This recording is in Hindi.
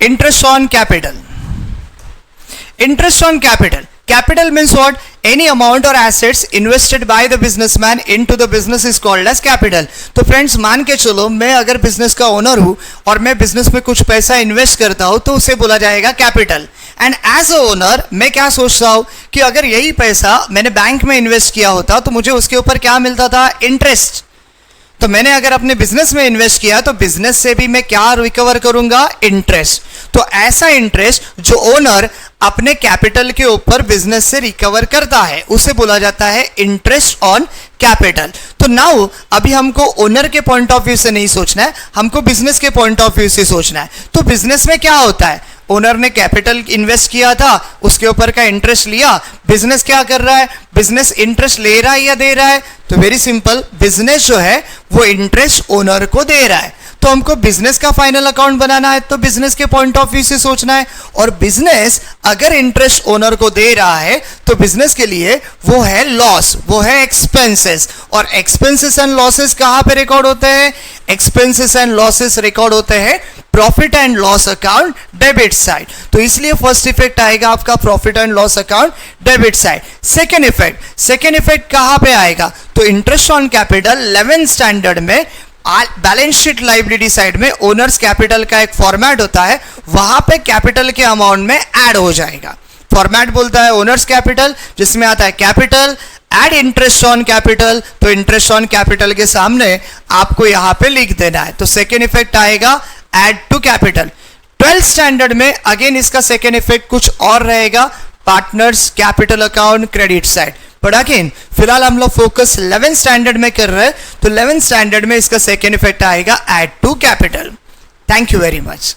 Interest on capital. Interest on capital. Capital means what? Any amount or assets invested by the businessman into the business is called as capital. तो फ्रेंड्स मान के चलो मैं अगर बिजनेस का ओनर हूं और मैं बिजनेस में कुछ पैसा इन्वेस्ट करता हूं तो उसे बोला जाएगा capital. And as a owner मैं क्या सोचता हूं कि अगर यही पैसा मैंने बैंक में इन्वेस्ट किया होता तो मुझे उसके ऊपर क्या मिलता था? इंटरेस्ट. तो मैंने अगर अपने बिजनेस में इन्वेस्ट किया तो बिजनेस से भी मैं क्या रिकवर करूंगा? इंटरेस्ट. तो ऐसा इंटरेस्ट जो ओनर अपने कैपिटल के ऊपर बिजनेस से रिकवर करता है उसे बोला जाता है इंटरेस्ट ऑन कैपिटल. तो नाउ अभी हमको ओनर के पॉइंट ऑफ व्यू से नहीं सोचना है, हमको बिजनेस के पॉइंट ऑफ व्यू से सोचना है. तो बिजनेस में क्या होता है? ओनर ने कैपिटल इन्वेस्ट किया था, उसके ऊपर का इंटरेस्ट लिया. बिजनेस क्या कर रहा है? बिजनेस इंटरेस्ट ले रहा है या दे रहा है? तो वेरी सिंपल, बिजनेस जो है वो इंटरेस्ट ओनर को दे रहा है. तो हमको बिजनेस का फाइनल अकाउंट बनाना है तो बिजनेस के पॉइंट ऑफ व्यू से सोचना है. और बिजनेस अगर इंटरेस्ट ओनर को दे रहा है तो बिजनेस के लिए वो है लॉस, वो है एक्सपेंसेस. और एक्सपेंसेस एंड लॉसेस कहां पे रिकॉर्ड होते हैं? एक्सपेंसेस एंड लॉसेस रिकॉर्ड होते हैं profit and loss account debit side. तो इसलिए फर्स्ट इफेक्ट आएगा आपका profit and loss account debit side. Second effect कहां पे आएगा? तो interest on capital 11th standard में बैलेंस शीट लाइबिलिटी साइड में ओनर्स कैपिटल का एक फॉर्मेट होता है, वहां पे कैपिटल के अमाउंट में ऐड हो जाएगा. फॉर्मेट बोलता है ओनर्स कैपिटल, जिसमें आता है capital add interest on capital. तो इंटरेस्ट ऑन कैपिटल के सामने आपको यहां पे लिख देना है. तो सेकेंड इफेक्ट आएगा add to capital. 12th standard में अगेन इसका सेकेंड इफेक्ट कुछ और रहेगा, partners capital account credit side. But again फिलहाल हम लोग फोकस 11th स्टैंडर्ड में कर रहे हैं, तो 11th स्टैंडर्ड में इसका सेकेंड इफेक्ट आएगा add to capital. Thank you very much.